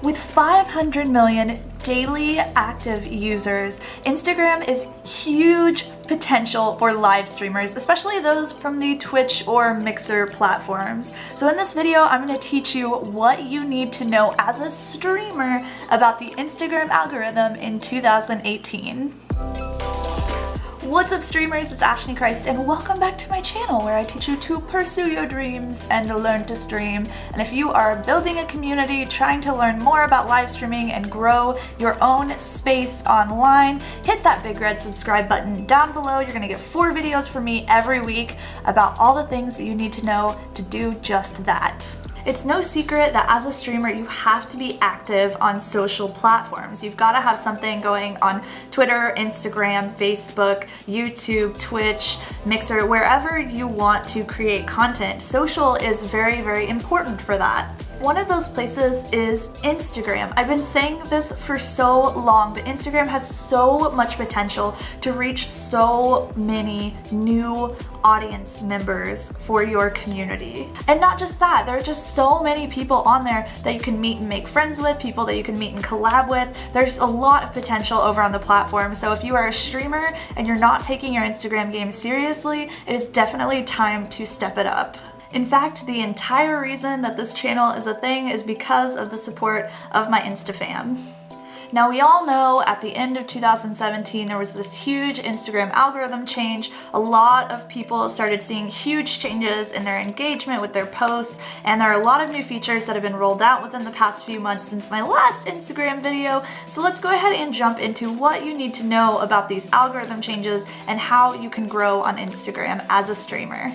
With 500 million daily active users, Instagram is huge potential for live streamers, especially those from the Twitch or Mixer platforms. So in this video, I'm going to teach you what you need to know as a streamer about the Instagram algorithm in 2018. What's up, streamers? It's Ashnichrist, and welcome back to my channel where I teach you to pursue your dreams and learn to stream. And if you are building a community, trying to learn more about live streaming and grow your own space online, hit that big red subscribe button down below. You're gonna get 4 videos from me every week about all the things that you need to know to do just that. It's no secret that as a streamer, you have to be active on social platforms. You've got to have something going on Twitter, Instagram, Facebook, YouTube, Twitch, Mixer, wherever you want to create content. Social is very, very important for that. One of those places is Instagram. I've been saying this for so long, but Instagram has so much potential to reach so many new audience members for your community. And not just that, there are just so many people on there that you can meet and make friends with, people that you can meet and collab with. There's a lot of potential over on the platform. So if you are a streamer and you're not taking your Instagram game seriously, it is definitely time to step it up. In fact, the entire reason that this channel is a thing is because of the support of my Insta fam. Now, we all know at the end of 2017, there was this huge Instagram algorithm change. A lot of people started seeing huge changes in their engagement with their posts, and there are a lot of new features that have been rolled out within the past few months since my last Instagram video. So let's go ahead and jump into what you need to know about these algorithm changes and how you can grow on Instagram as a streamer.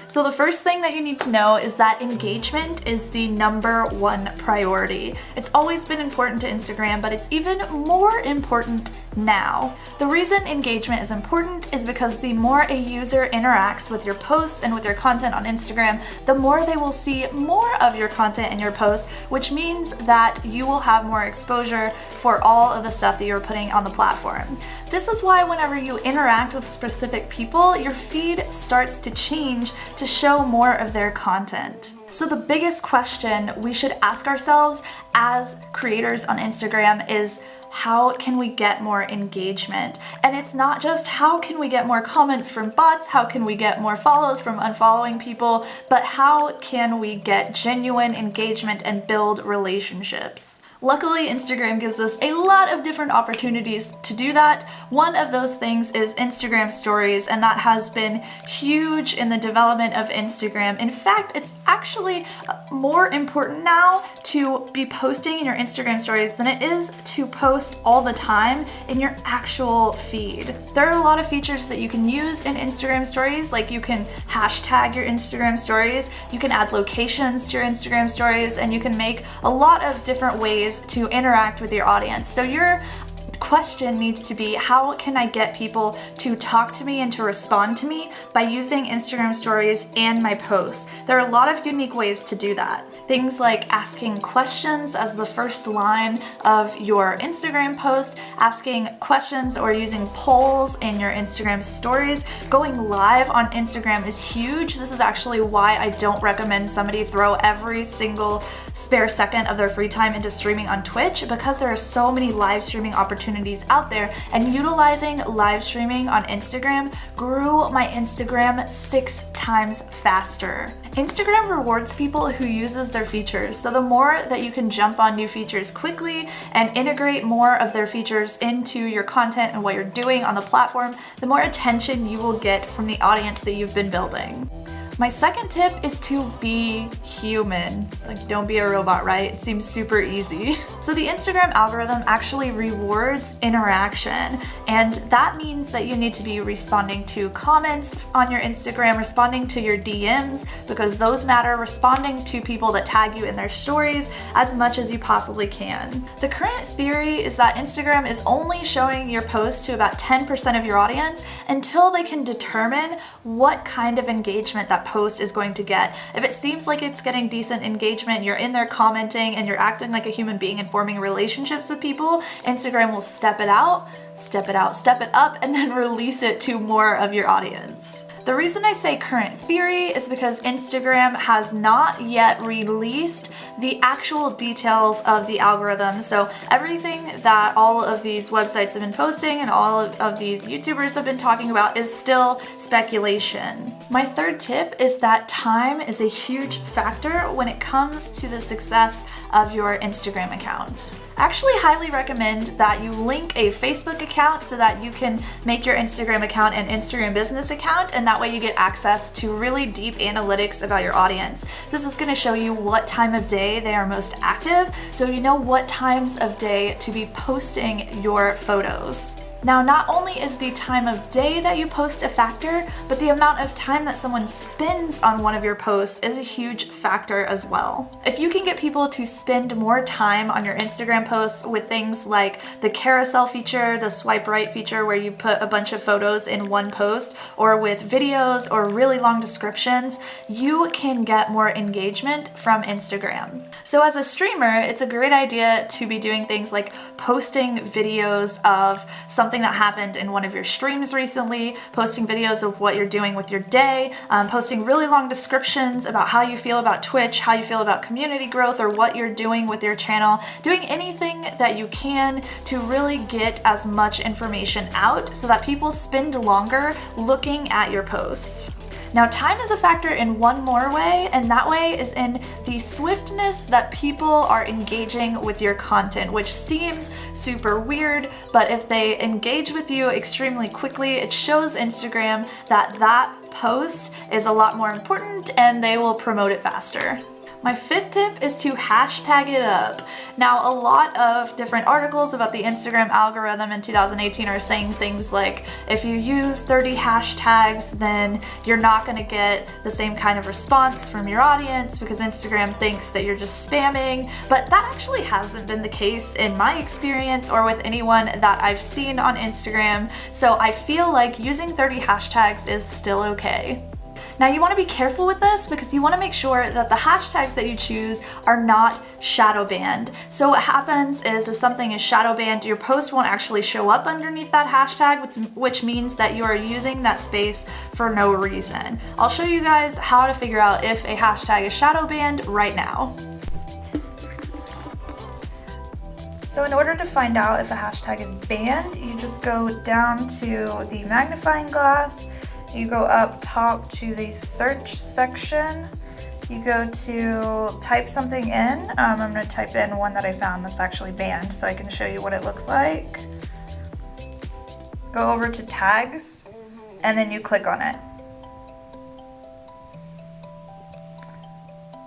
So the first thing that you need to know is that engagement is the #1 priority. It's always been important to Instagram, but it's even more important now. The reason engagement is important is because the more a user interacts with your posts and with your content on Instagram, the more they will see more of your content and your posts, which means that you will have more exposure for all of the stuff that you're putting on the platform. This is why whenever you interact with specific people, your feed starts to change to show more of their content. So the biggest question we should ask ourselves as creators on Instagram is, how can we get more engagement? And it's not just how can we get more comments from bots, how can we get more follows from unfollowing people, but how can we get genuine engagement and build relationships? Luckily, Instagram gives us a lot of different opportunities to do that. One of those things is Instagram stories, and that has been huge in the development of Instagram. In fact, it's actually more important now to be posting in your Instagram stories than it is to post all the time in your actual feed. There are a lot of features that you can use in Instagram stories, like you can hashtag your Instagram stories, you can add locations to your Instagram stories, and you can make a lot of different ways to interact with your audience. So your question needs to be, how can I get people to talk to me and to respond to me by using Instagram stories and my posts? There are a lot of unique ways to do that. Things like asking questions as the first line of your Instagram post, asking questions or using polls in your Instagram stories. Going live on Instagram is huge. This is actually why I don't recommend somebody throw every single spare second of their free time into streaming on Twitch, because there are so many live streaming opportunities out there, and utilizing live streaming on Instagram grew my Instagram 6 times faster. Instagram rewards people who uses their features, so the more that you can jump on new features quickly and integrate more of their features into your content and what you're doing on the platform, the more attention you will get from the audience that you've been building. My second tip is to be human. Like, don't be a robot, right? It seems super easy. So the Instagram algorithm actually rewards interaction, and that means that you need to be responding to comments on your Instagram, responding to your DMs, because those matter, responding to people that tag you in their stories as much as you possibly can. The current theory is that Instagram is only showing your posts to about 10% of your audience until they can determine what kind of engagement that post is going to get. If it seems like it's getting decent engagement, you're in there commenting, and you're acting like a human being and forming relationships with people, Instagram will step it up, and then release it to more of your audience. The reason I say current theory is because Instagram has not yet released the actual details of the algorithm. So everything that all of these websites have been posting and all of these YouTubers have been talking about is still speculation. My third tip is that time is a huge factor when it comes to the success of your Instagram account. I actually highly recommend that you link a Facebook account so that you can make your Instagram account an Instagram business account, and that way you get access to really deep analytics about your audience. This is going to show you what time of day they are most active, so you know what times of day to be posting your photos. Now, not only is the time of day that you post a factor, but the amount of time that someone spends on one of your posts is a huge factor as well. If you can get people to spend more time on your Instagram posts with things like the carousel feature, the swipe right feature where you put a bunch of photos in one post, or with videos or really long descriptions, you can get more engagement from Instagram. So as a streamer, it's a great idea to be doing things like posting videos of something that happened in one of your streams recently, posting videos of what you're doing with your day, posting really long descriptions about how you feel about Twitch, how you feel about community growth, or what you're doing with your channel, doing anything that you can to really get as much information out so that people spend longer looking at your post. Now, time is a factor in one more way, and that way is in the swiftness that people are engaging with your content, which seems super weird, but if they engage with you extremely quickly, it shows Instagram that that post is a lot more important and they will promote it faster. My fifth tip is to hashtag it up. Now, a lot of different articles about the Instagram algorithm in 2018 are saying things like, if you use 30 hashtags, then you're not gonna get the same kind of response from your audience because Instagram thinks that you're just spamming. But that actually hasn't been the case in my experience or with anyone that I've seen on Instagram. So I feel like using 30 hashtags is still okay. Now, you want to be careful with this because you want to make sure that the hashtags that you choose are not shadow banned. So what happens is if something is shadow banned, your post won't actually show up underneath that hashtag, which means that you are using that space for no reason. I'll show you guys how to figure out if a hashtag is shadow banned right now. So in order to find out if a hashtag is banned, you just go down to the magnifying glass. You go up top to the search section. You go to type something in. I'm going to type in one that I found that's actually banned so I can show you what it looks like. Go over to tags and then you click on it.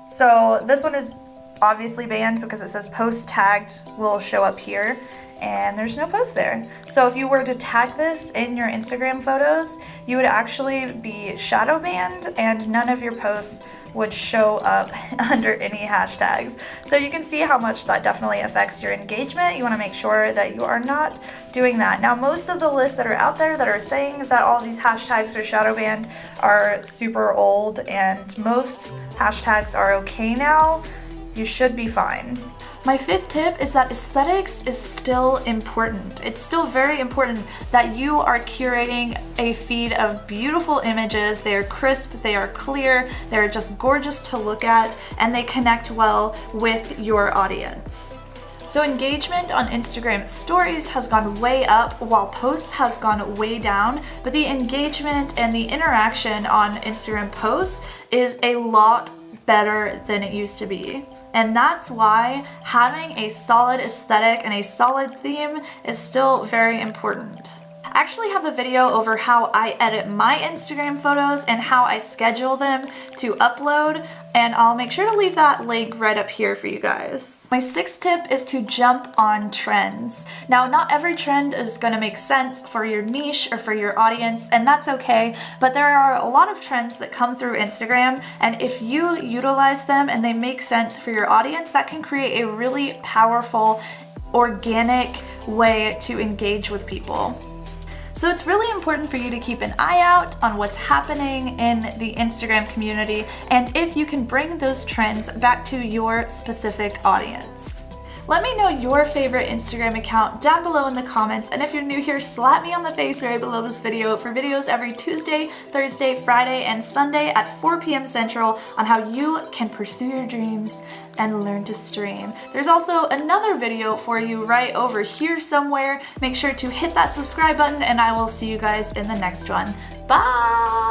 So this one is obviously banned because it says post tagged will show up here. And there's no post there. So if you were to tag this in your Instagram photos, you would actually be shadow banned and none of your posts would show up under any hashtags. So you can see how much that definitely affects your engagement. You want to make sure that you are not doing that. Now, most of the lists that are out there that are saying that all these hashtags are shadow banned are super old, and most hashtags are okay now. You should be fine. My fifth tip is that aesthetics is still important. It's still very important that you are curating a feed of beautiful images. They are crisp, they are clear, they're just gorgeous to look at, and they connect well with your audience. So engagement on Instagram stories has gone way up while posts has gone way down, but the engagement and the interaction on Instagram posts is a lot better than it used to be. And that's why having a solid aesthetic and a solid theme is still very important. I actually have a video over how I edit my Instagram photos and how I schedule them to upload, and I'll make sure to leave that link right up here for you guys. My sixth tip is to jump on trends. Now, not every trend is going to make sense for your niche or for your audience, and that's okay, but there are a lot of trends that come through Instagram, and if you utilize them and they make sense for your audience, that can create a really powerful, organic way to engage with people. So it's really important for you to keep an eye out on what's happening in the Instagram community and if you can bring those trends back to your specific audience. Let me know your favorite Instagram account down below in the comments, and if you're new here, slap me on the face right below this video for videos every Tuesday, Thursday, Friday, and Sunday at 4 p.m. Central on how you can pursue your dreams and learn to stream. There's also another video for you right over here somewhere. Make sure to hit that subscribe button, and I will see you guys in the next one. Bye!